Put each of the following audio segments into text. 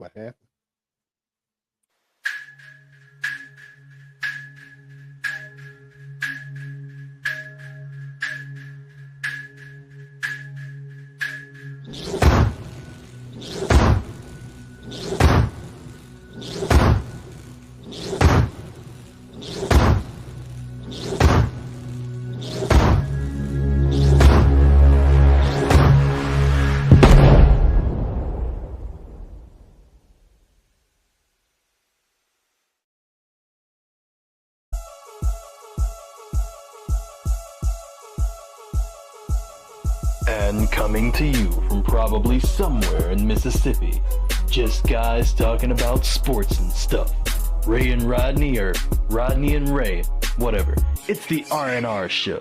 What happened? And coming to you from probably somewhere in Mississippi, just guys talking about sports and stuff. Ray and Rodney, or Rodney and Ray, whatever. It's the R&R show.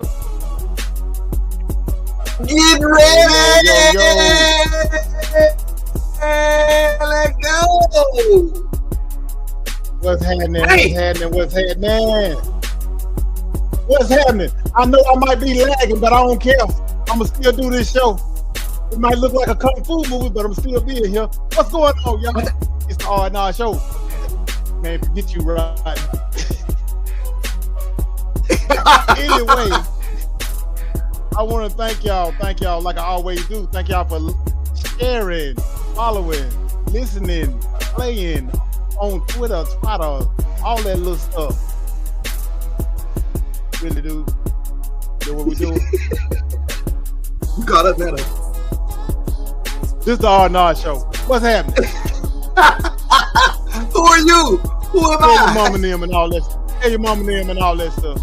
Get ready! Yo. Let's go! What's happening? Hey. What's happening? What's happening? I know I might be lagging, but I don't care. I'ma still do this show. It might look like a kung fu movie, but I'm still being here. What's going on, y'all? It's the R&R show. Man, forget you, Rod. Anyway, I want to thank y'all. Thank y'all like I always do. Thank y'all for sharing, following, listening, playing on Twitter, Spotify, all that little stuff. Really do. Do what we do. You got up now. This is the R&R show. What's happening? Who are you? Who am Tell your I? mama name and all that. Tell your mama name and all that stuff.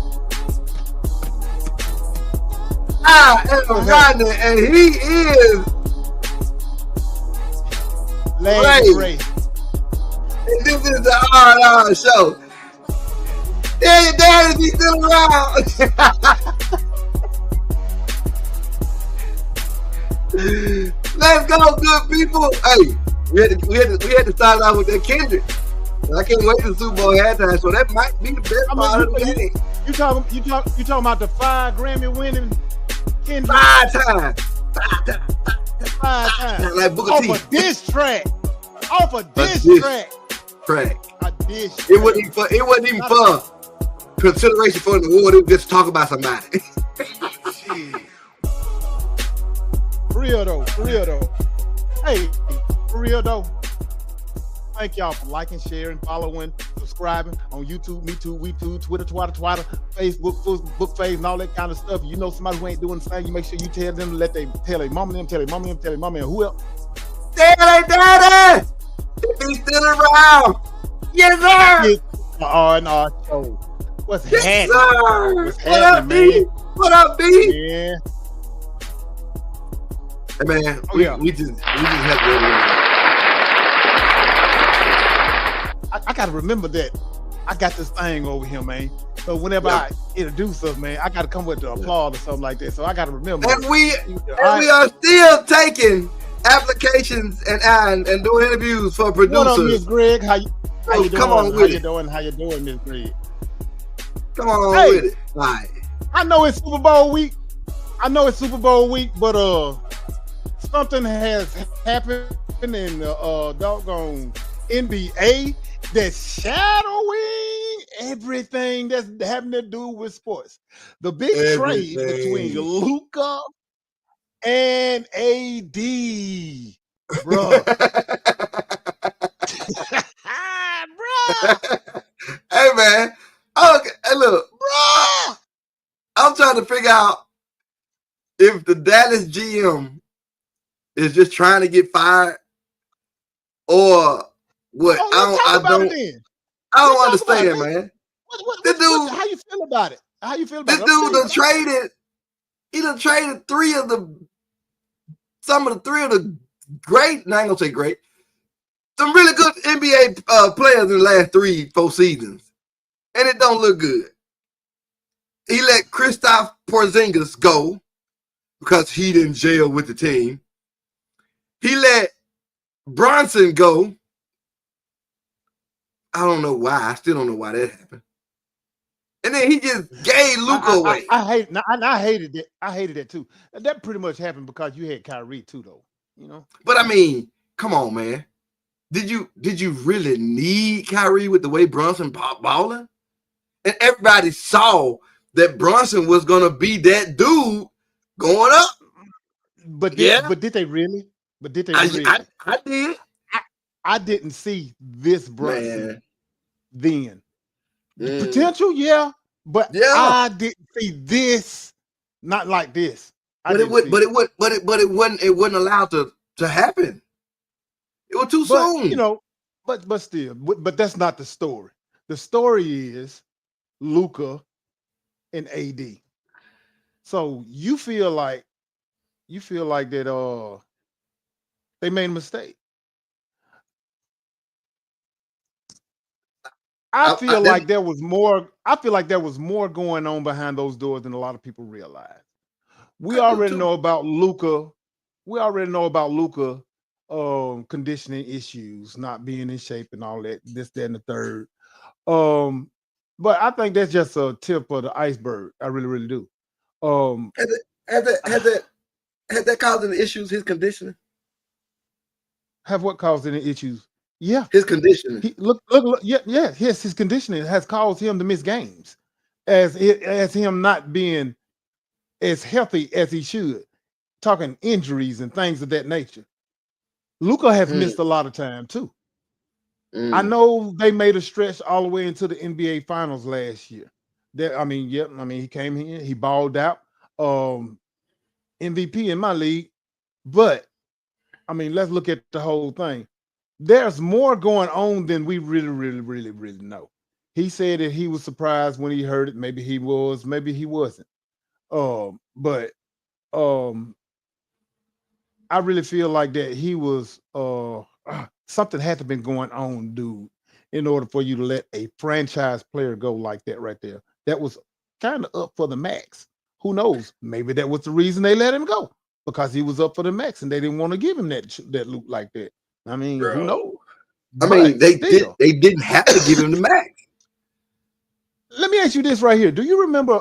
I am Rodney, and he is Larry Ray. And this is the R&R show. Tell your dad if he's still around. Let's go, good people. Hey, we had to start out with that Kendrick. I can't wait to the Super Bowl halftime, so that might be the best part of the game. You talking about the 5 Grammy winning Kendrick? 5 times. 5 times. Like Booker Off T. a diss track. Off a diss track. Track. A diss track. It wasn't even for consideration for an award. It was just to talk about somebody. Shit. For real though. Hey, for real though. Thank y'all for liking, sharing, following, subscribing on YouTube, Me Too, We Too, Twitter, Twitter, Facebook Face, and all that kind of stuff. You know somebody who ain't doing the same, you make sure you tell them, tell their mama, and who else? Tell their daddy if he's still around. Yes, sir. Yes, the R&R show. What's Yes, happening? sir. What's What up, happening, B? man? What up, B? Yeah. Hey, man, Oh, yeah. we just have to. I gotta remember that. I got this thing over here, man. So whenever I introduce us, man, I gotta come with the applause or something like that. So I gotta remember. And we are still taking applications and doing interviews for producers. What up, Miss Greg? How you doing? Come on with it. How you doing, Miss Greg? Come on Hey. with it. All right. I know it's Super Bowl week, but something has happened in the doggone NBA that's shadowing everything that's having to do with sports. The big trade between Luka and AD, bro. Hey, man. Okay, hey, look, bro. I'm trying to figure out if the Dallas GM is just trying to get fired or what. I don't understand, man. How you feel about it? This dude done traded. He done traded some of the great. No, I ain't gonna say great. Some really good NBA players in the last 3-4 seasons, and it don't look good. He let Kristaps Porzingis go because he didn't jail with the team. He let Bronson go. I don't know why. I still don't know why that happened. And then he just gave Luka away. I hated that. I hated that too. That pretty much happened because you had Kyrie too, though. You know. But I mean, come on, man. did you really need Kyrie with the way Brunson balling? And everybody saw that Brunson was gonna be that dude going up. But did they really? But did they really? I did. I didn't see this Brunson then. Mm. Potential, yeah, but I didn't see this. Not like this. It wasn't allowed to happen. It was too soon. You know, but still, but that's not the story. The story is Luka and AD. So you feel like that they made a mistake. I feel like there was more going on behind those doors than a lot of people realize. We already know about Luka. Conditioning issues, not being in shape and all that, this, that, and the third. But I think that's just a tip of the iceberg. I really, really do. Has that caused any issues, his conditioning? Have what caused any issues? Yeah. His conditioning. Look, yes, his conditioning has caused him to miss games as him not being as healthy as he should. Talking injuries and things of that nature. Luka has missed a lot of time too. I know they made a stretch all the way into the NBA Finals last year. He came here, he balled out, MVP in my league. But I mean, let's look at the whole thing. There's more going on than we really, really, really, really know. He said that he was surprised when he heard it. Maybe he was, maybe he wasn't. But I really feel like that he was something had to been going on, dude, in order for you to let a franchise player go like that right there. That was kind of up for the max. Who knows? Maybe that was the reason they let him go, because he was up for the max and they didn't want to give him that loot like that. I mean, who knows? I mean, they didn't have to give him the max. Let me ask you this right here. Do you remember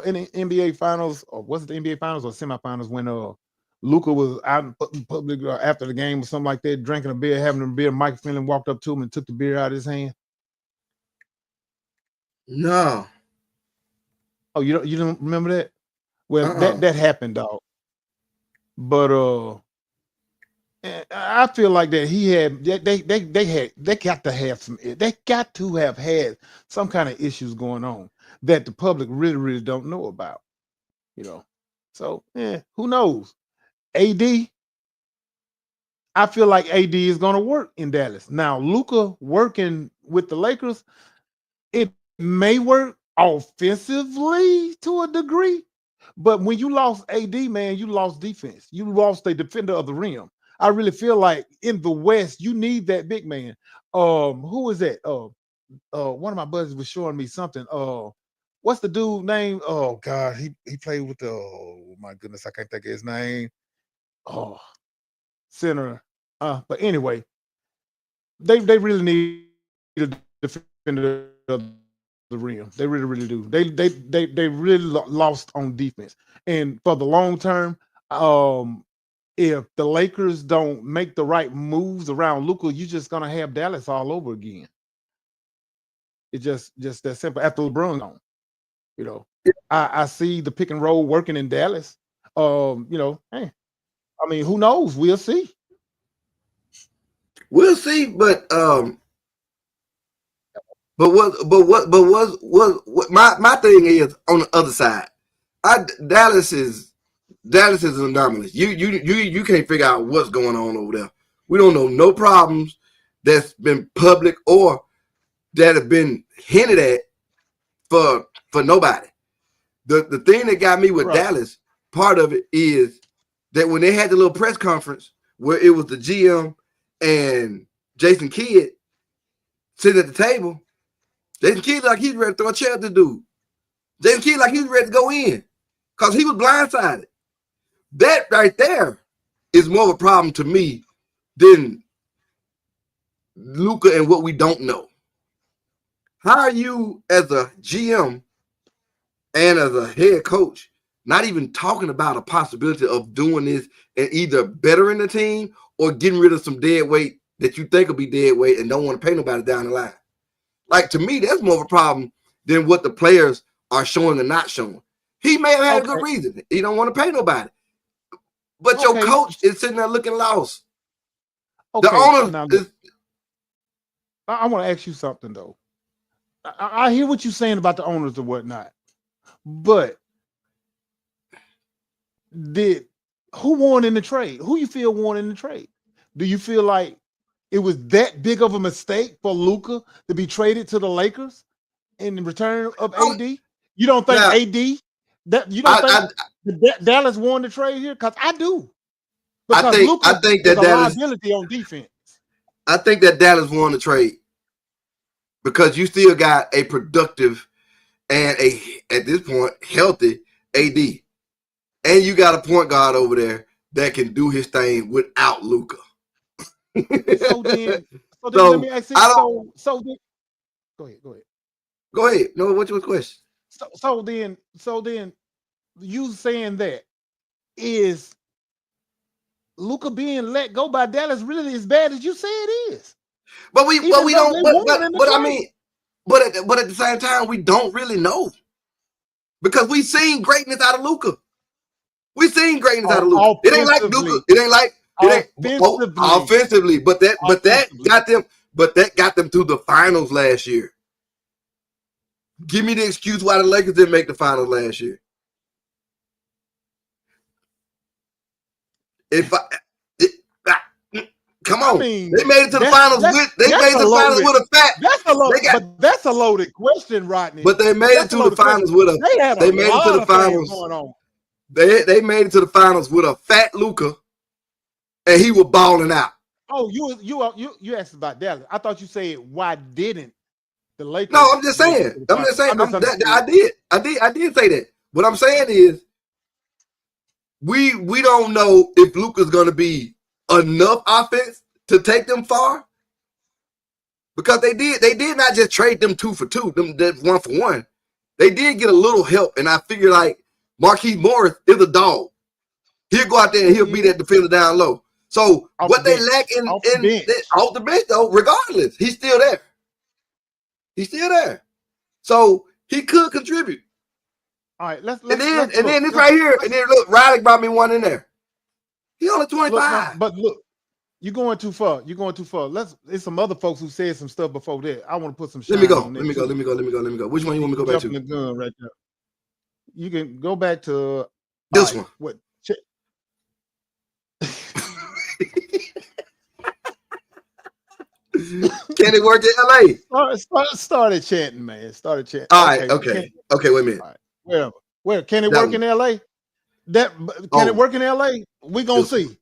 in the NBA Finals, or was it the NBA Finals or semifinals, when Luka was out in public after the game or something like that, drinking a beer, having a beer, Mike Finley walked up to him and took the beer out of his hand? No. Oh, you don't remember that? Well, that happened, dog. But I feel like that they got to have had some kind of issues going on that the public really, really don't know about. You know, so who knows? AD, I feel like AD is going to work in Dallas. Now, Luka working with the Lakers, it may work offensively to a degree, but when you lost AD, man, you lost defense. You lost a defender of the rim. I really feel like in the West, you need that big man. Who is that? One of my buddies was showing me something. What's the dude name? Oh God, he played with the. Oh my goodness, I can't think of his name. Oh, center. But anyway, they really need a defender of the rim. They really, really do. They really lost on defense, and for the long term, if the Lakers don't make the right moves around Luka, you're just gonna have Dallas all over again. It's just that simple. After LeBron gone, you know, I see the pick and roll working in Dallas. Hey, I mean, who knows? We'll see. We'll see, but what my thing is on the other side. Dallas is an anomaly. You can't figure out what's going on over there. We don't know no problems that's been public or that have been hinted at for nobody. The thing that got me with Dallas, part of it is that when they had the little press conference where it was the GM and Jason Kidd sitting at the table, Jason Kidd like he's ready to throw a chair at the dude. Jason Kidd like he's ready to go in because he was blindsided. That right there is more of a problem to me than Luka and what we don't know. How are you as a GM and as a head coach not even talking about a possibility of doing this and either bettering the team or getting rid of some dead weight that you think will be dead weight and don't want to pay nobody down the line. Like, to me, that's more of a problem than what the players are showing or not showing. He may have had a good reason. He don't want to pay nobody. But your coach is sitting there looking lost. The owner I want to ask you something, though. I hear what you're saying about the owners and whatnot. But who won in the trade? Who you feel won in the trade? Do you feel like it was that big of a mistake for Luka to be traded to the Lakers in return of AD? You don't think AD? Think Dallas won the trade here? Because I do. Because I think that Dallas liability on defense. I think that Dallas won the trade because you still got a productive and at this point healthy AD, and you got a point guard over there that can do his thing without Luka. So then let me ask you. Go ahead. No, what's your question? So then, you saying that is Luka being let go by Dallas really as bad as you say it is? But at the same time, we don't really know because we seen greatness out of Luka. It ain't like Luka. It ain't offensively, but that got them to the finals last year. Give me the excuse why the Lakers didn't make the finals last year. Come on, they made it to the finals with a fat. That's a loaded question, Rodney. But they made it to the finals with a. They made it to the finals. They made it to the finals with a fat Luka, and he was balling out. Oh, you asked about Dallas. I thought you said why didn't the Lakers? No, I'm just saying. I did say that. What I'm saying is, we don't know if Luka's going to be enough offense to take them far, because they did not just trade them 2 for 2, them 1 for 1. They did get a little help, and I figure like Marquise Morris is a dog. He'll go out there and he'll beat that defender down low. So what they lack off the bench though, regardless, he's still there. So he could contribute. All right, let's then it's right here. And then look, Riley brought me one in there. He only 25. But look, you're going too far. There's some other folks who said some stuff before that. I want to put some shine on that. Let me go. Which one you want me to go back to? The gun right there. You can go back to this one. What? Can it work in LA? Started chanting, man. All right, okay. Okay, wait a minute. Right. Where can it work in LA? Can it work in LA? We're gonna see.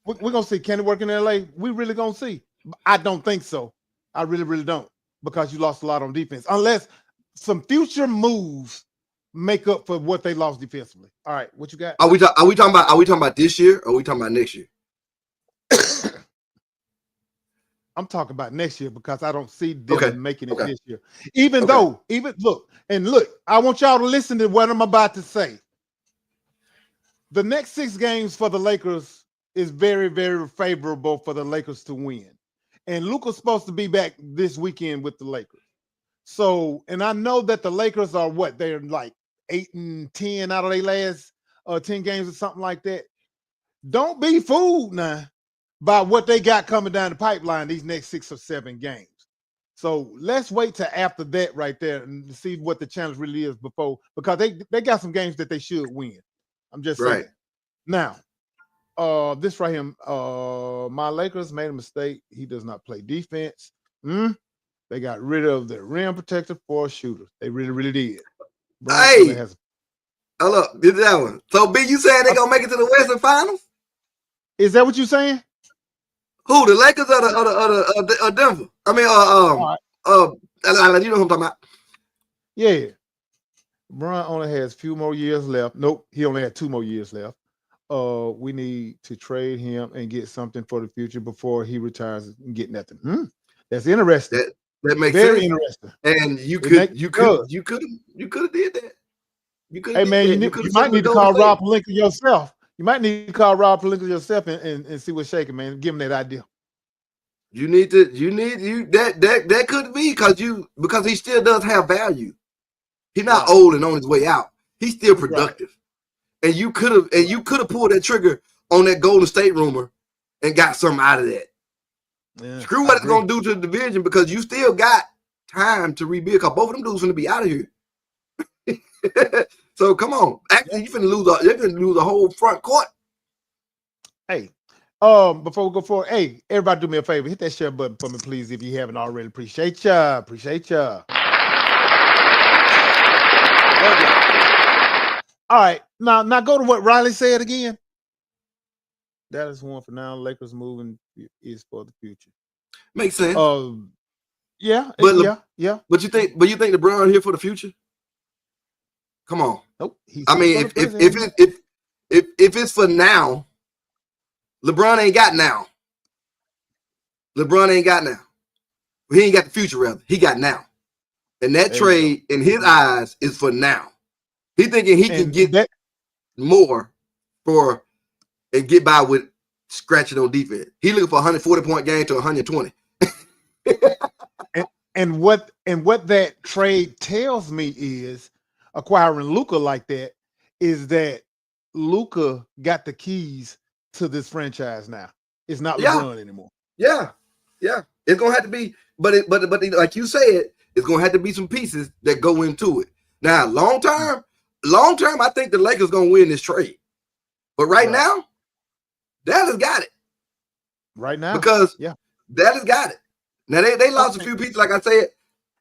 We're gonna see. Can it work in LA? We really gonna see. I don't think so. I really, really don't, because you lost a lot on defense. Unless some future moves make up for what they lost defensively. All right, what you got? Are we talking about this year, or are we talking about next year? I'm talking about next year, because I don't see them making it this year. Even though, look, I want y'all to listen to what I'm about to say. The next 6 games for the Lakers is very, very favorable for the Lakers to win. And Luka's supposed to be back this weekend with the Lakers. So, and I know that the Lakers are they're like 8-10 out of their last 10 games or something like that. Don't be fooled now by what they got coming down the pipeline these next 6 or 7 games. So let's wait till after that right there and see what the challenge really is because they got some games that they should win. I'm just saying. Now, this right here, my Lakers made a mistake. He does not play defense. They got rid of the rim protector for shooters. They really, really did. Hold up, did that one. So, B, you saying they gonna make it to the Western Finals? Is that what you saying? Who, the Lakers or Denver? I mean, you know who I'm talking about. Yeah. Bron only has a few more years left. Nope, he only had 2 more years left. We need to trade him and get something for the future before he retires and get nothing. That's interesting. That makes very sense. Interesting. And you could have did that. Hey man, you might need to call Rob Pelinka yourself. You might need to call Rob Pelinka yourself and see what's shaking, man. Give him that idea. That could be because he still does have value. He's not Right. old and on his way out. He's still productive. And you could have pulled that trigger on that Golden State rumor and got something out of that. Yeah, Screw what it's gonna do to the division because you still got time to rebuild. Because both of them dudes gonna be out of here. So come on, actually, you're gonna lose a whole front court. Hey, before we go forward, hey, everybody, do me a favor, hit that share button for me, please, if you haven't already. Appreciate ya. All right, now go to what Riley said again. That is one for now. Lakers moving is for the future. Makes sense. Yeah, But yeah. But you think LeBron here for the future? Come on. Nope. I mean, if it's for now, LeBron ain't got now. LeBron ain't got now. He ain't got the future, rather. He got now. And that trade, in his eyes, is for now. He thinking he can get that more and get by with scratching on defense. He looking for a 140-point game to 120. and what that trade tells me is acquiring Luka like that is that Luka got the keys to this franchise now. It's not LeBron anymore. Yeah. It's gonna have to be, but like you said, it's gonna have to be some pieces that go into it. Now, long term, I think the Lakers gonna win this trade. But right now, Dallas got it. Right now, because Dallas got it. Now they lost a few pieces, like I said.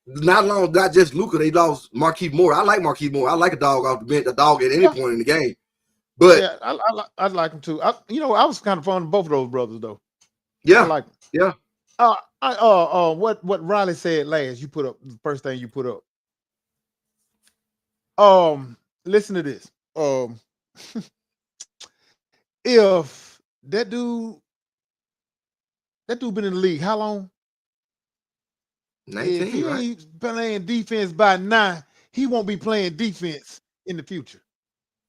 Not just Luka. They lost Markieff Morris. I like Markieff Morris. I like a dog off the bench, a dog at any point in the game. But yeah, I like him too. I was kind of fond of both of those brothers though. Yeah, I like them. Yeah. What Riley said last, you put up the first thing you put up. Listen to this. If that dude been in the league, how long? 19, if he right? ain't playing defense by 9, he won't be playing defense in the future.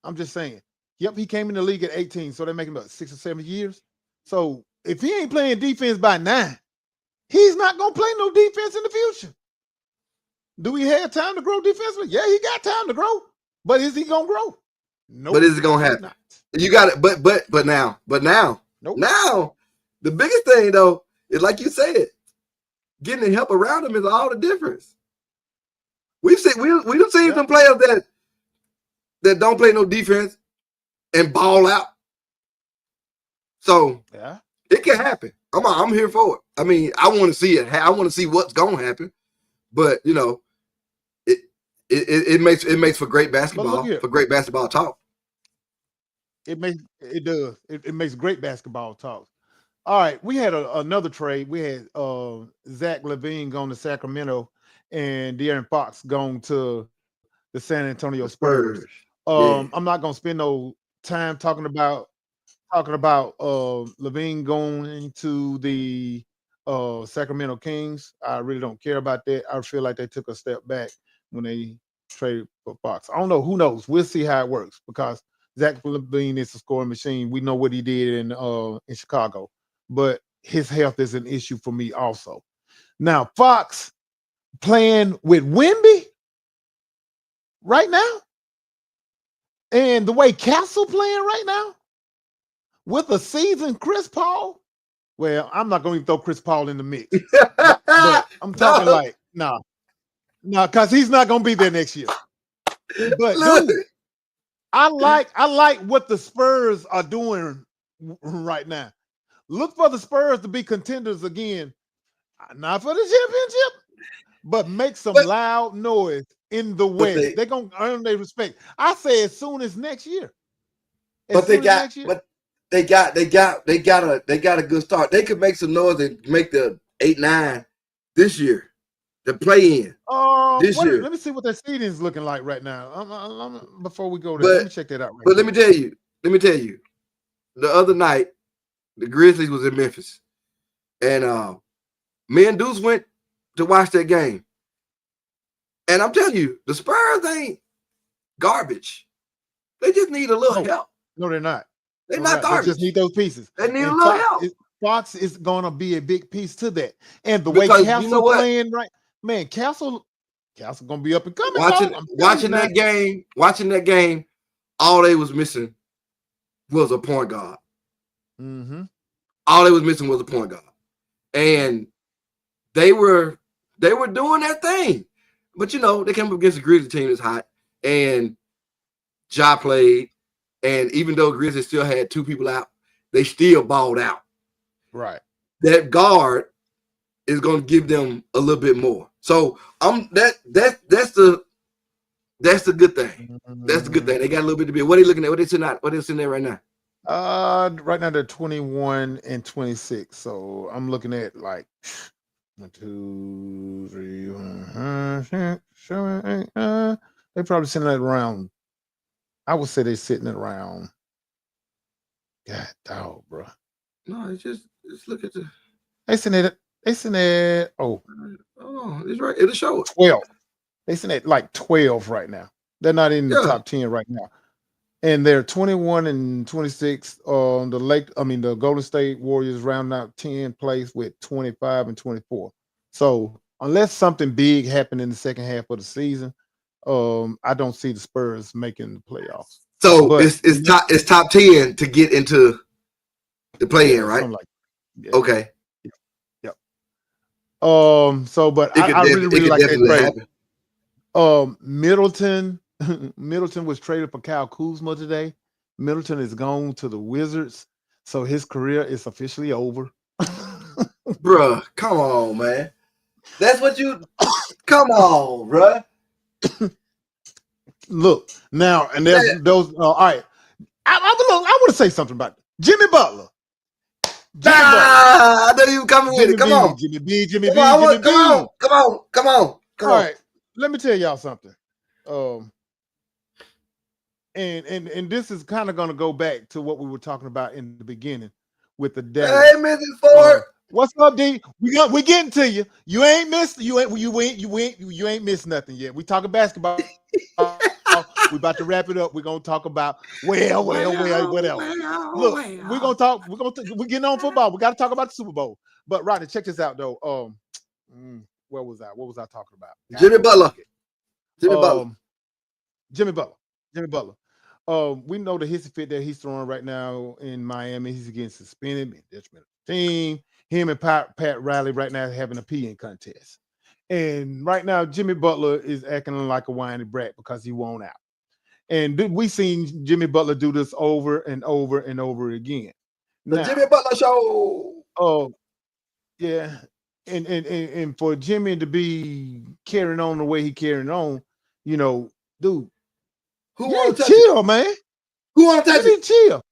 I'm just saying. Yep, he came in the league at 18, so they make him about 6 or 7 years. So if he ain't playing defense by 9, he's not gonna play no defense in the future. Do he have time to grow defensively? Yeah, he got time to grow, but is he gonna grow? Nope. But is it gonna happen? You got it. But now, nope. Now, the biggest thing though is like you said, getting the help around him is all the difference. We've seen some players that don't play no defense and ball out. So it can happen. I'm here for it. I mean, I want to see it. I want to see what's gonna happen. But you know, it makes for great basketball, for great basketball talk. It does. It makes great basketball talk. All right, we had another trade. We had Zach LaVine going to Sacramento and De'Aaron Fox going to the San Antonio Spurs. I'm not gonna spend no time talking about LaVine going to the Sacramento Kings. I really don't care about that. I feel like they took a step back when they traded for Fox. I don't know. Who knows? We'll see how it works because Zach LaVine is a scoring machine. We know what he did in Chicago, but his health is an issue for me also. Now, Fox playing with Wemby right now, and the way Castle playing right now with a seasoned Chris Paul. Well, I'm not going to throw Chris Paul in the mix, but I'm talking no, because he's not going to be there next year. But dude, I like what the Spurs are doing right now. Look for the Spurs to be contenders again, not for the championship, but make some loud noise in the West. They're gonna earn their respect. I say as soon as next year. But they got a good start. They could make some noise and make the 8-9 this year. The play in this year. Let me see what their seeding is looking like right now. Before we go there, let me check that out. Let me tell you, the other night, the Grizzlies was in Memphis, and me and Deuce went to watch that game. And I'm telling you, the Spurs ain't garbage. They just need a little help. No, they're not. They're not garbage. They just need those pieces. They need a little help. Fox is gonna be a big piece to that. And the Because way you Castle know what? playing right, man, Castle gonna be up and coming. dog. I'm telling you Watching now. that game, all they was missing was a point guard. Mhm. All they was missing was a point guard, and they were doing their thing. But you know, they came up against a Grizzly team that's hot, and Ja played, and even though Grizzly still had 2 people out, they still balled out. Right. That guard is going to give them a little bit more. So that's the good thing. That's the good thing. They got a little bit to be. What are they looking at? What are they sitting at? What are they sitting there right now? Right now they're 21 and 26. So I'm looking at like 1, 2, 3, 6, 7, 8. They probably sitting at around. I would say they're sitting at around. God, dog, bro. No, it's just look at the. They sitting at. Oh, it's right. It'll show it. 12. They sitting at like 12 right now. They're not in the top 10 right now. And they're 21 and 26 on the Golden State Warriors round out 10th place with 25 and 24. So unless something big happened in the second half of the season, I don't see the Spurs making the playoffs. So but it's top 10 to get into the play-in, right? Like, yeah. Okay. Yep. So but I really like that trade. Middleton was traded for Kyle Kuzma today. Middleton is gone to the Wizards, so his career is officially over. Bruh, come on, man. That's what you. Come on, bruh. Look now, and there's those. All right, I want to say something about it. Jimmy Butler. I know you coming with it. Come on, Jimmy B. Come on. All right, let me tell y'all something. And this is kind of going to go back to what we were talking about in the beginning with the Dallas. Hey, Mrs. Ford. What's up, D? We getting to you. You ain't missed nothing yet. We talking basketball. We about to wrap it up. We're gonna talk about whatever. Look, we're getting on football. We got to talk about the Super Bowl. But Rodney, check this out though. Where was I? What was I talking about? Jimmy Butler. We know the hissy fit that he's throwing right now in Miami. He's getting suspended, detriment of the team. Him and Pat Riley right now having a peeing contest. And right now, Jimmy Butler is acting like a whiny brat because he won't out. And we seen Jimmy Butler do this over and over and over again. The Jimmy Butler show. Oh, yeah. And for Jimmy to be carrying on the way he carrying on, you know, dude. Who want to chill, man? Who want to touch it? Chill.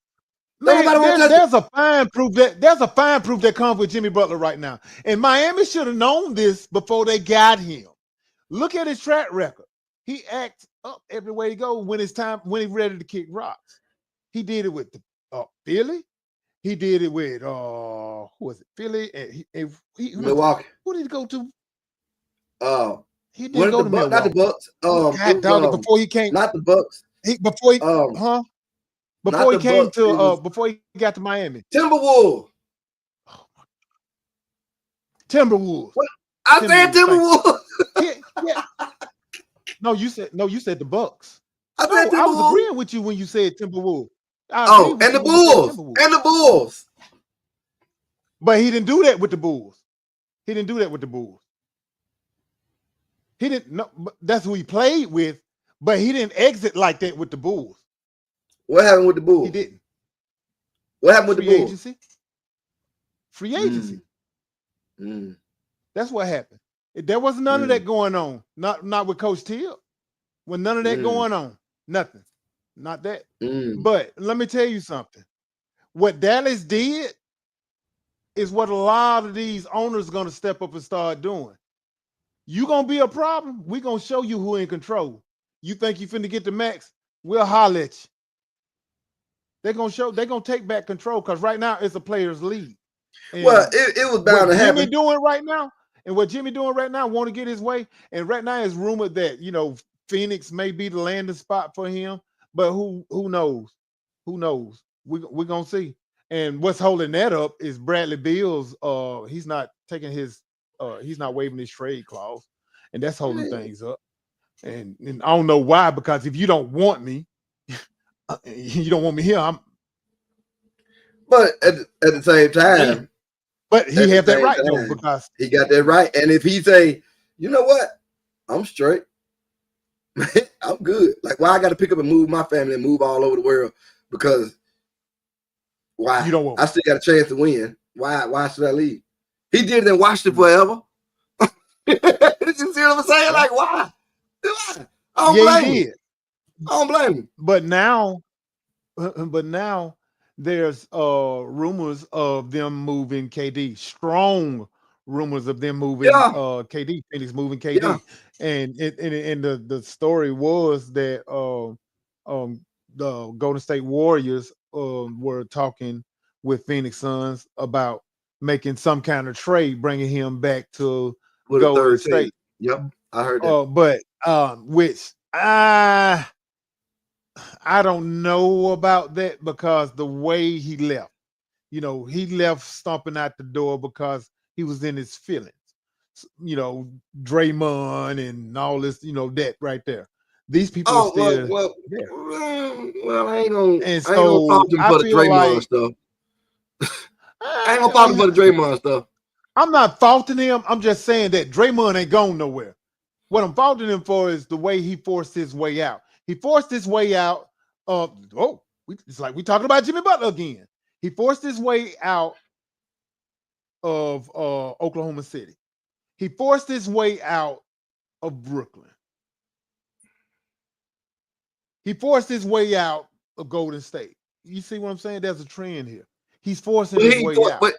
Man, there's a fine proof that comes with Jimmy Butler right now. And Miami should have known this before they got him. Look at his track record. He acts up everywhere he goes when it's time, when he's ready to kick rocks. He did it with Philly. He did it with who was it? Philly and Milwaukee. Who did he go to? He didn't go to Milwaukee. Not the Bucks. Before he came, not the Bucks. Before he got to Miami. Timberwolves. Oh my. Timberwolves. What? I said Timberwolves. Yeah. No, you said the Bucks. I was agreeing with you when you said Timberwolves. And the Bulls. And the Bulls. But he didn't do that with the Bulls. He didn't know. That's who he played with, but he didn't exit like that with the Bulls. What happened with the Bulls? He didn't. What happened with the Bulls? Free agency. That's what happened. There was none of that going on. Not with Coach Till. When none of that going on. Nothing. Not that. But let me tell you something. What Dallas did is what a lot of these owners are going to step up and start doing. You going to be a problem? We're going to show you who in control. You think you finna get the max? We'll holler at you. They're going to take back control because right now it's a player's league. And well, it was bound to happen. What Jimmy doing right now want to get his way. And right now it's rumored that, you know, Phoenix may be the landing spot for him. But who knows? Who knows? We're going to see. And what's holding that up is Bradley Beal's. He's not taking his. He's not waiving his trade clause, and that's holding things up. And I don't know why, because if you don't want me, you don't want me here. But at the same time, but he has that right though, because he got that right. And if he say, you know what, I'm straight, I'm good. Like, why I got to pick up and move my family and move all over the world? Because why? You don't want I still got a chance to win. Why should I leave? He did it in Washington forever. You see what I'm saying? Like, why? I don't blame him. I don't blame him. But now there's rumors of them moving KD. Strong rumors of them moving KD. Phoenix moving KD. Yeah. And the story was that the Golden State Warriors were talking with Phoenix Suns about making some kind of trade, bringing him back to Golden State. Yep, I heard that. But which I don't know about that, because the way he left, he left stomping out the door because he was in his feelings. Draymond and all this, that right there. These people are still there. Well, I ain't gonna fault him for the Draymond stuff. I ain't gonna fault him for the Draymond stuff. I'm not faulting him. I'm just saying that Draymond ain't going nowhere. What I'm faulting him for is the way he forced his way out. He forced his way out. It's like we talking about Jimmy Butler again. He forced his way out of Oklahoma City. He forced his way out of Brooklyn. He forced his way out of Golden State. You see what I'm saying? There's a trend here. He's forcing his way out. But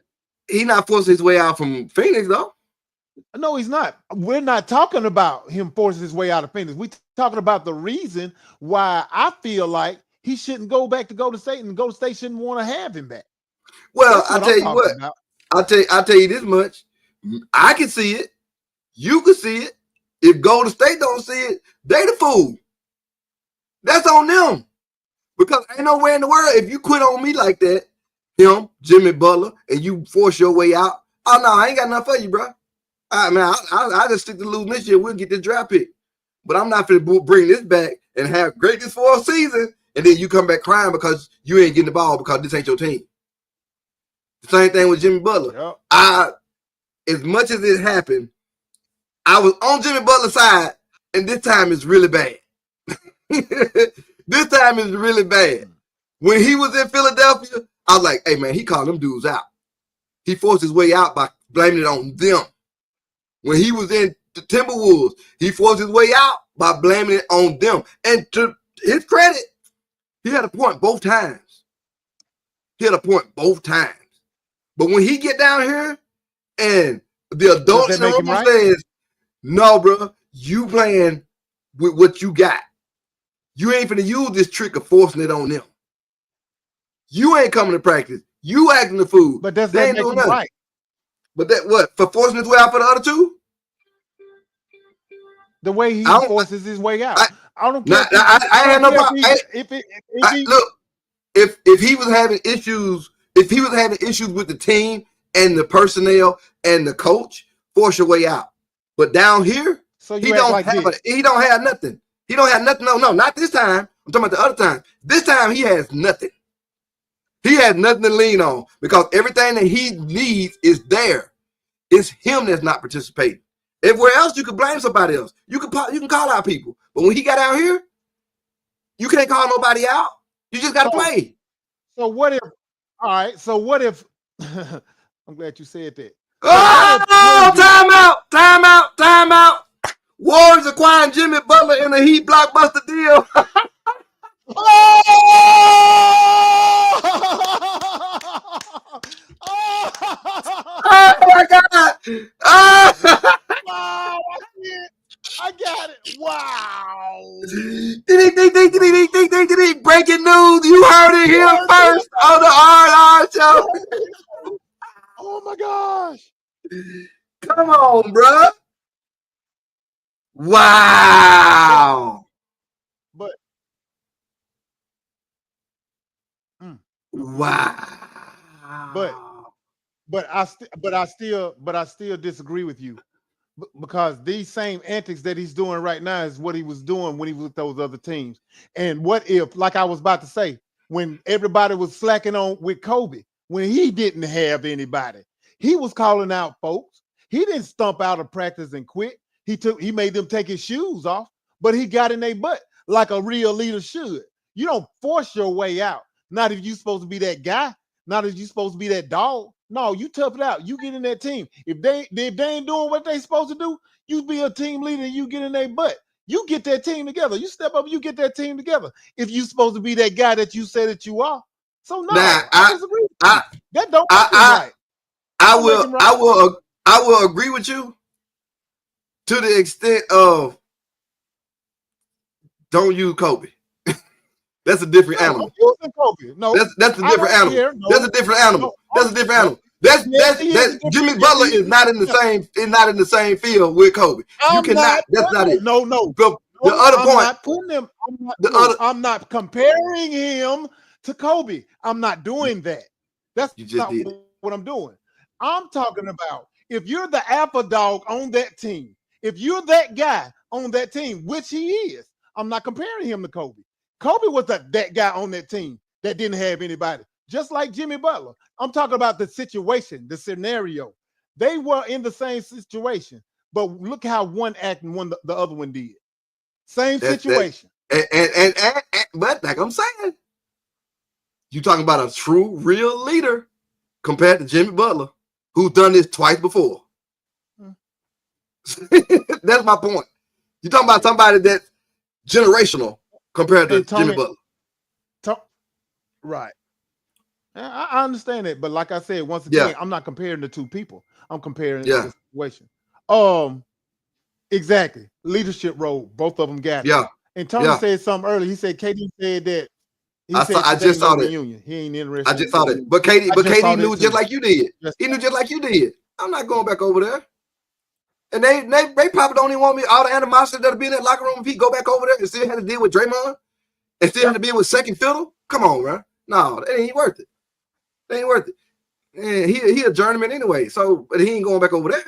he's not forcing his way out from Phoenix, though. No, he's not. We're not talking about him forcing his way out of Phoenix. We're talking about the reason why I feel like he shouldn't go back to Golden State, and Golden State shouldn't want to have him back. Well, I'll tell you what. I'll tell you this much. I can see it. You can see it. If Golden State don't see it, they the fool. That's on them. Because ain't nowhere in the world, if you quit on me like that, him, Jimmy Butler, and you force your way out, oh, no, I ain't got nothing for you, bro. I just stick to losing this year. We'll get this draft pick. But I'm not going to bring this back and have greatness for a season, and then you come back crying because you ain't getting the ball because this ain't your team. The same thing with Jimmy Butler. Yep. As much as it happened, I was on Jimmy Butler's side, and this time it's really bad. This time is really bad. When he was in Philadelphia, I was like, hey, man, he called them dudes out. He forced his way out by blaming it on them. When he was in the Timberwolves, he forced his way out by blaming it on them. And to his credit, he had a point both times. But when he get down here and the adults in the room says, no, bro, you playing with what you got. You ain't finna use this trick of forcing it on them. You ain't coming to practice. You acting the fool. But does that make him right? But that what? For forcing his way out for the other two? The way he forces his way out. I don't care. I had no problem. Look, if he was having issues, with the team and the personnel and the coach, force your way out. But down here, he don't have nothing. He don't have nothing. No, not this time. I'm talking about the other time. This time he has nothing. He has nothing to lean on because everything that he needs is there. It's him that's not participating. Everywhere else, you can blame somebody else. You can call out people. But when he got out here, you can't call nobody out. You just got to play. So what if, all right, so what if, I'm glad you said that. Oh, time out. Warriors acquiring Jimmy Butler in a Heat blockbuster deal. Oh my God! I got it! Wow! Breaking news! You heard it here first on the R&R show. Oh my gosh! Come on, bro! Wow! Wow! But I still disagree with you because these same antics that he's doing right now is what he was doing when he was with those other teams. And what if, like I was about to say, when everybody was slacking on with Kobe, when he didn't have anybody, he was calling out folks. He didn't stump out of practice and quit. He made them take his shoes off, but he got in their butt like a real leader should. You don't force your way out. Not if you're supposed to be that guy. Not if you're supposed to be that dog. No, you tough it out. You get in that team. If they ain't doing what they supposed to do, you be a team leader and you get in their butt. You get that team together. You step up, you get that team together. If you're supposed to be that guy that you say that you are. So no, I disagree with you. That don't make him right. I will agree with you to the extent of don't use Kobe. That's a different animal. Kobe. No, that's a different animal. No. That's a different animal. That's a different animal. That's Jimmy Butler is not in the same field with Kobe. You cannot. That's not it. No. The other point. I'm not comparing him to Kobe. I'm not doing that. That's not what I'm doing. I'm talking about if you're the alpha dog on that team, if you're that guy on that team, which he is, I'm not comparing him to Kobe. Kobe was that guy on that team that didn't have anybody, just like Jimmy Butler. I'm talking about the situation, the scenario. They were in the same situation, but look how one acted and the other one did. Same situation. But like I'm saying, you're talking about a true, real leader compared to Jimmy Butler, who's done this twice before. That's my point. You're talking about somebody that's generational compared to Jimmy Butler. Right. I understand it, but like I said, once again, I'm not comparing the two people. I'm comparing the situation. Exactly. Leadership role, both of them got it. And Tony said something earlier. He said KD said that. I just saw that. He ain't interested. I just saw that. But KD knew just like you did. He knew just like you did. I'm not going back over there. And they probably don't even want me, all the animosity that'll be in that locker room if he go back over there and still have to deal with Draymond and still have to deal with second fiddle. Come on, man. No, that ain't worth it. That ain't worth it. And he a journeyman anyway. So, but he ain't going back over there.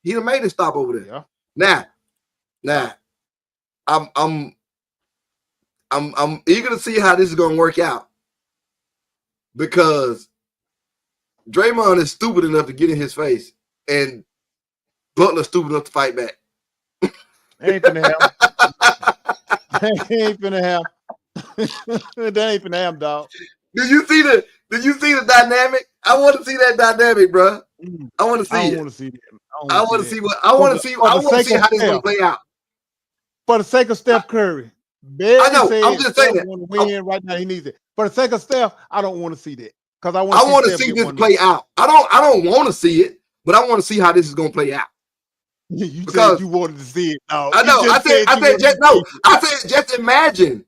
He done made it stop over there. Yeah. Now, I'm eager to see how this is going to work out because Draymond is stupid enough to get in his face and Butler stupid enough to fight back. Ain't finna happen. Ain't finna happen. That ain't finna happen, dog. Did you see the dynamic? I want to see that dynamic, bro. I want to see it. I want to see how this gonna play out. For the sake of Steph Curry. I know. I'm just saying that. Want to win right now. He needs it. For the sake of Steph, I don't want to see that because I want to see this play out. I don't want to see it, but I want to see how this is gonna play out. Because you wanted to see it. No, I know. I said just imagine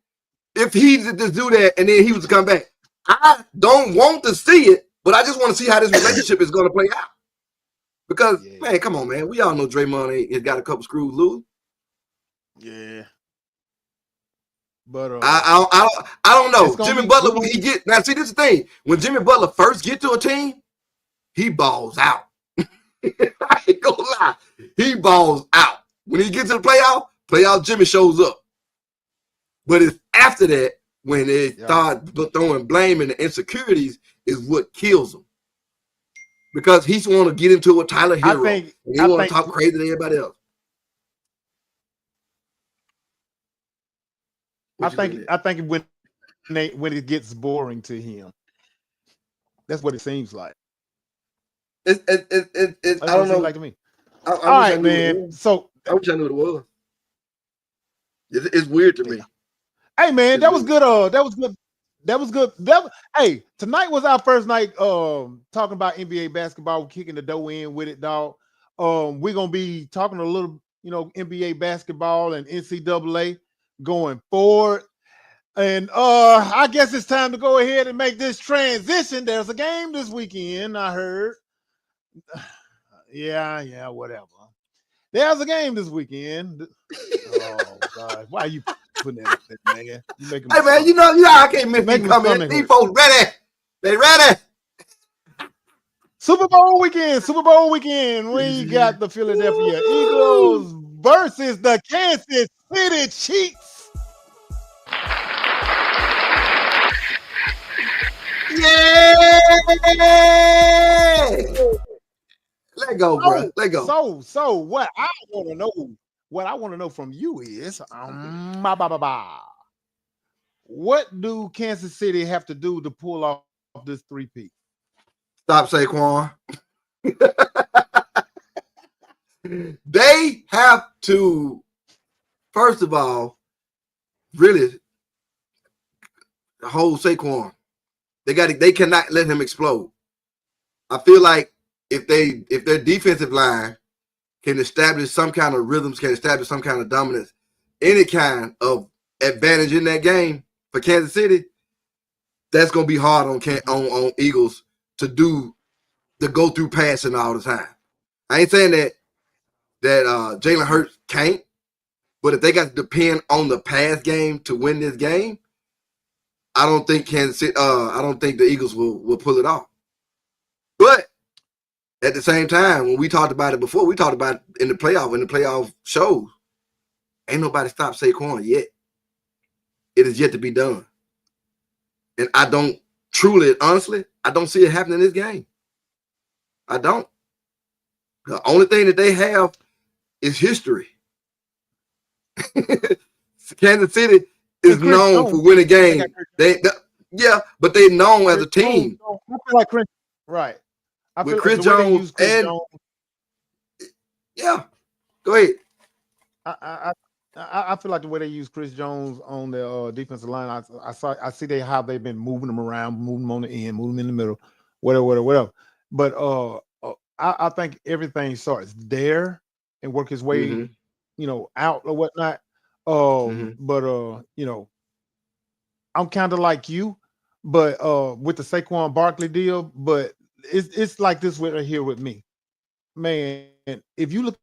if he just do that and then he was to come back. I don't want to see it, but I just want to see how this relationship is going to play out. Because man, come on, man. We all know Draymond has got a couple screws loose. Yeah. But I don't know. Jimmy Butler, when he get now, see, this is the thing. When Jimmy Butler first get to a team, he balls out. I ain't gonna lie. He balls out. When he gets to the playoff, Jimmy shows up. But it's after that when they start throwing blame and the insecurities is what kills him. Because he's want to get into it with Tyler Hero. He want to talk crazy to everybody else. I think when it gets boring to him, that's what it seems like. I don't know. Like to me. All right, man. So I wish I knew what it was. It's weird to me. Hey, man, that was good. That was good. Hey, tonight was our first night talking about NBA basketball, kicking the dough in with it, dog. We're gonna be talking a little, NBA basketball and NCAA going forward. And I guess it's time to go ahead and make this transition. There's a game this weekend, I heard. Yeah, whatever. There's a game this weekend. Oh God, why are you putting that up there, man? Hey man, you know I can't miss you coming. These folks ready. They ready. Super Bowl weekend. We got the Philadelphia Eagles versus the Kansas City Chiefs. Yeah! Let go, bro. Let go. So what I want to know from you is what do Kansas City have to do to pull off this three-peat? Stop Saquon. They have to, first of all, really hold Saquon. They cannot let him explode. I feel like if their defensive line can establish some kind of rhythms, can establish some kind of dominance, any kind of advantage in that game for Kansas City, that's gonna be hard on Eagles to do the go through passing all the time. I ain't saying that Jalen Hurts can't, but if they got to depend on the pass game to win this game, I don't think Kansas City. I don't think the Eagles will pull it off. But at the same time, when we talked about it before, we talked about it in the playoff shows. Ain't nobody stopped Saquon yet. It is yet to be done. And I don't honestly, I don't see it happening in this game. I don't. The only thing that they have is history. Kansas City is known for winning games. But they're known as a team. I feel like Chris, right. I feel with Chris Jones Jones. Yeah, go ahead. I feel like the way they use Chris Jones on the defensive line, I see how they've been moving him around, moving him on the end, moving him in the middle, whatever. But I think everything starts there and work his way, out or whatnot. But I'm kind of like you, but with the Saquon Barkley deal, but it's like this right here with me, man. If you look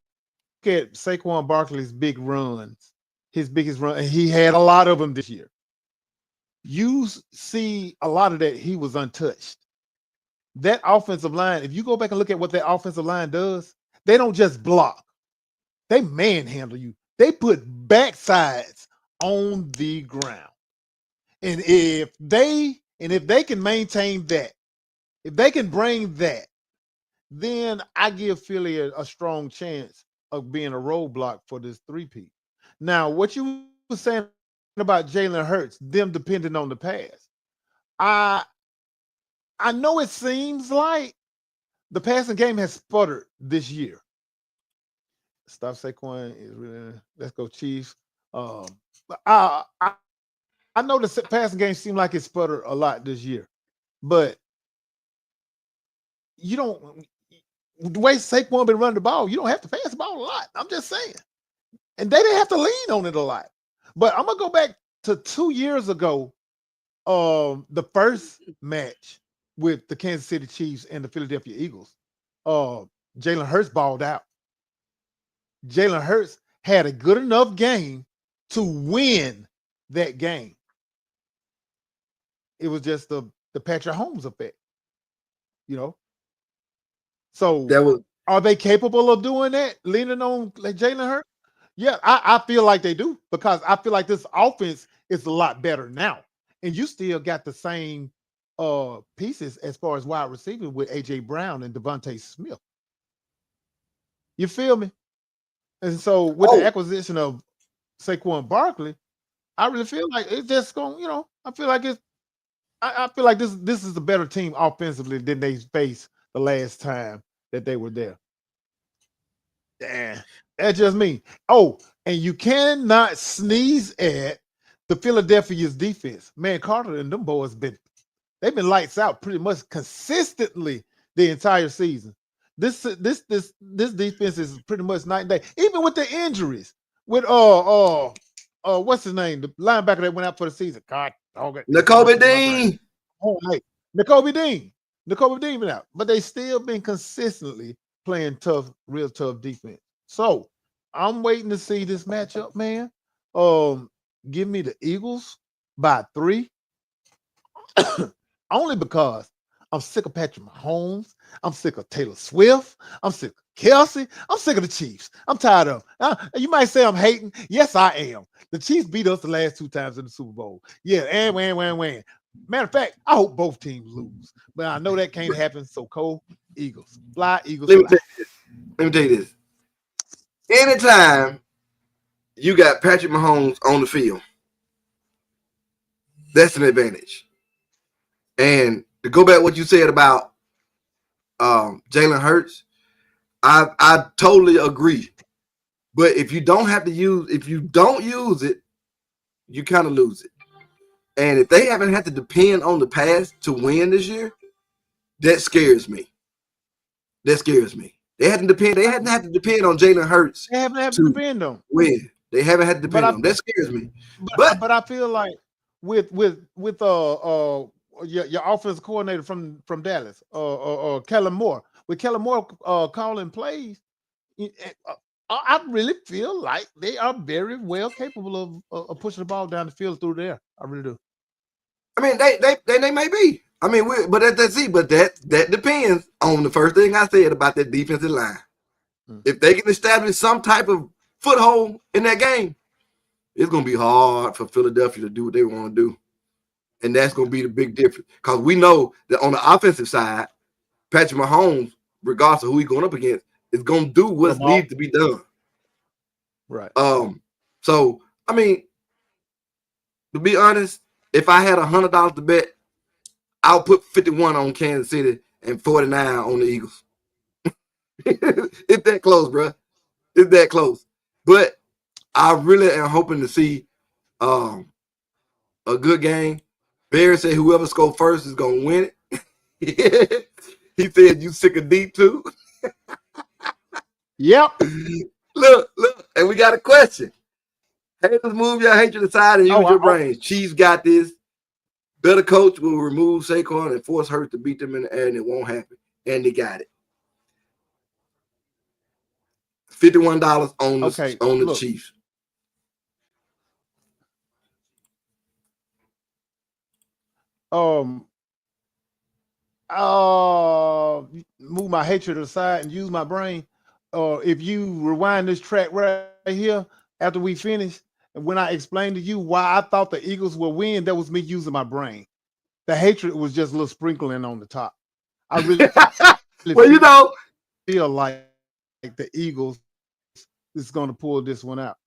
at Saquon Barkley's big runs, his biggest run, and he had a lot of them this year. You see a lot of that he was untouched. That offensive line, if you go back and look at what that offensive line does, they don't just block. They manhandle you. They put backsides on the ground. And if they can maintain that, if they can bring that, then I give Philly a strong chance of being a roadblock for this three-peat. Now, what you were saying about Jalen Hurts, them depending on the pass, I know it seems like the passing game has sputtered this year. Stop Saquon is really, let's go Chiefs. I know the passing game seemed like it sputtered a lot this year, but you don't. The way Saquon been running the ball, you don't have to pass the ball a lot. I'm just saying. And they didn't have to lean on it a lot. But I'm going to go back to 2 years ago, the first match with the Kansas City Chiefs and the Philadelphia Eagles. Jalen Hurts balled out. Jalen Hurts had a good enough game to win that game. It was just the Patrick Mahomes effect, So are they capable of doing that, leaning on Jalen Hurts? Yeah, I feel like they do, because I feel like this offense is a lot better now. And you still got the same pieces as far as wide receiver with A.J. Brown and Devontae Smith. You feel me? And so with the acquisition of Saquon Barkley, I really feel like it's just going, I feel like this is a better team offensively than they faced the last time that they were there. Damn, that's just me. Oh, and you cannot sneeze at the Philadelphia's defense. Man, Carter and them boys they've been lights out pretty much consistently the entire season. This defense is pretty much night and day, even with the injuries. With what's his name? The linebacker that went out for the season. God, Nakobe Dean. Nakobe Dean went out, but they still been consistently playing tough, real tough defense. So I'm waiting to see this matchup, man. Give me the Eagles by 3, only because I'm sick of Patrick Mahomes. I'm sick of Taylor Swift. I'm sick of Kelsey. I'm sick of the Chiefs. I'm tired of them. You might say I'm hating. Yes, I am. The Chiefs beat us the last 2 times in the Super Bowl. Yeah, and win. Matter of fact, I hope both teams lose. But I know that can't happen. So, Cole, Eagles. Fly, Eagles, fly. Let me tell you this. Anytime you got Patrick Mahomes on the field, that's an advantage. And to go back to what you said about Jalen Hurts, I totally agree. But if you don't use it, you kind of lose it. And if they haven't had to depend on the pass to win this year, that scares me. That scares me. They hadn't had to depend on Jalen Hurts. They haven't had to depend on win. They haven't had to depend on him. That scares me. But I feel like with your offensive coordinator from Dallas, Kellen Moore, with Kellen Moore calling plays, I really feel like they are very well capable of pushing the ball down the field through there. I really do. I mean, they may be. I mean, but that depends on the first thing I said about that defensive line. If they can establish some type of foothold in that game, it's going to be hard for Philadelphia to do what they want to do. And that's going to be the big difference. Because we know that on the offensive side, Patrick Mahomes, regardless of who he's going up against, is going to do what needs to be done. Right. So, I mean, to be honest, if I had $100 to bet, I'll put 51 on Kansas City and 49 on the Eagles. It's that close, bro. It's that close. But I really am hoping to see a good game. Barry said whoever scores first is going to win it. He said you sick of deep too. Yep. Look, and we got a question. Haters move your hatred aside and use your brains. Chiefs got this. Better coach will remove Saquon and force Hurts to beat them in the air, and it won't happen. And they got it. $51 on the Chiefs. Move my hatred aside and use my brain. If you rewind this track right here after we finish, and when I explained to you why I thought the Eagles will win, that was me using my brain. The hatred was just a little sprinkling on the top. I really, feel like the Eagles is going to pull this one out.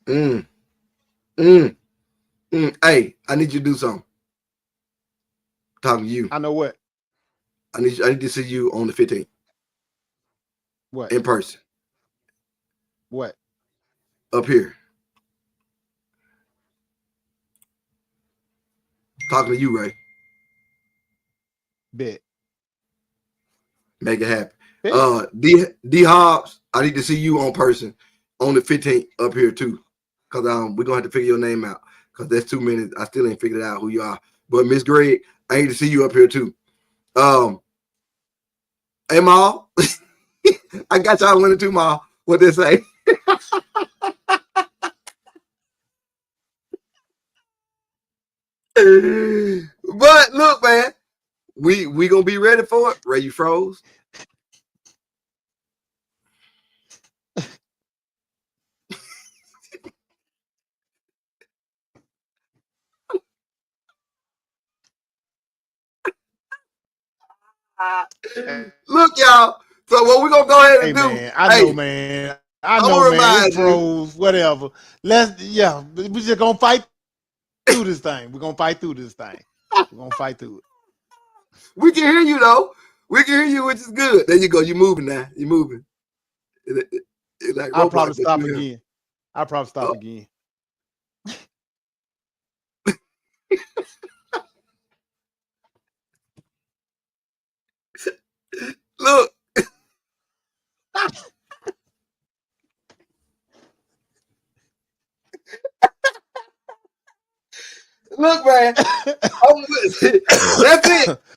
Hey, I need you to do something. Talking to you. I know what. I need to see you on the 15th. What? In person. What? Up here. Talking to you, Ray. Bet. Make it happen. D Hobbs, I need to see you on person on the 15th up here too. Because we're gonna have to figure your name out. Because that's 2 minutes. I still ain't figured out who you are. But Miss Greg, I need to see you up here too. Hey Ma, I got y'all winning too, Ma. What they say? But look, man, we gonna be ready for it. Ray, you froze. Look, y'all. So what we gonna go ahead and do? Man, I know, man. It's pros, whatever. We just gonna fight through this thing. We're gonna fight through this thing. We're gonna fight through it. We can hear you though. We can hear you, which is good. There you go. You're moving now. You're moving. Like I'll probably stop again. I'll probably stop again. Look. Look, man. That's it.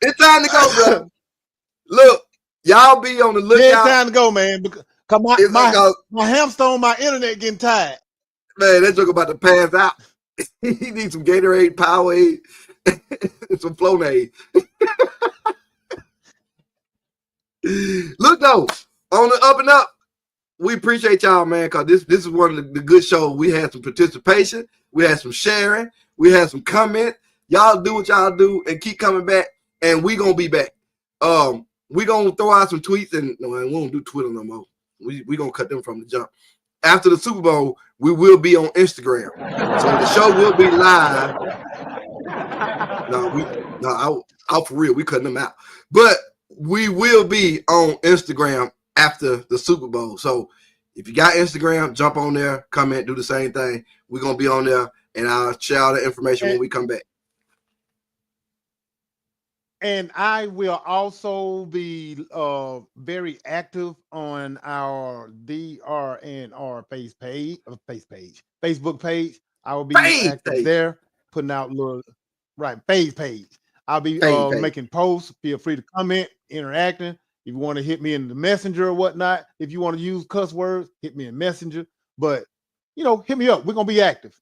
It's time to go, bro. Look, y'all be on the lookout. It's time to go, man. Because my hamster on my internet getting tired. Man, that joke about to pass out. He needs some Gatorade, Powerade, and some Flonase. Look though, on the up and up, we appreciate y'all, man, because this is one of the good shows. We had some participation, we had some sharing, we had some comment. Y'all do what y'all do and keep coming back, and we gonna be back. We gonna throw out some tweets, and no, we won't do Twitter no more. We gonna cut them from the jump. After the Super Bowl, we will be on Instagram, so the show will be live. Out for real, we cutting them out, but we will be on Instagram after the Super Bowl. So if you got Instagram, jump on there, comment, do the same thing. We're gonna be on there, and I'll share all the information when we come back. And I will also be very active on our DRNR Facebook page. I will be active there, putting out little page. I'll be making posts. Feel free to comment, interacting. If you want to hit me in the messenger or whatnot, if you want to use cuss words, hit me in messenger. But hit me up. We're gonna be active.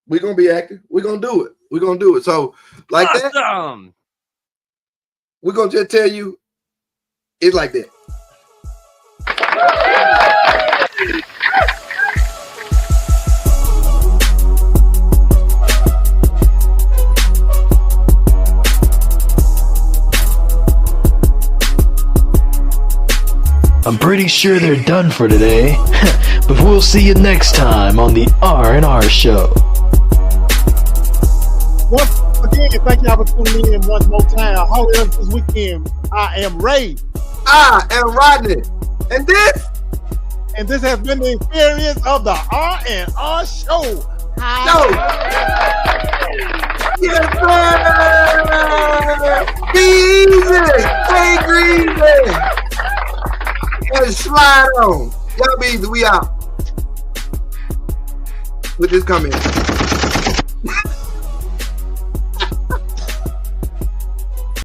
We're gonna be active. We're gonna do it. We're gonna do it. So like that. We're going to just tell you it's like that. I'm pretty sure they're done for today, but we'll see you next time on the R&R Show. Once again, thank y'all for tuning in one more time. Holler up this weekend. I am Ray. I am Rodney. And this has been the experience of the R&R Show. Yes, sir. Be easy. Stay greasy. And slide on. Y'all be easy. We out. With this comment.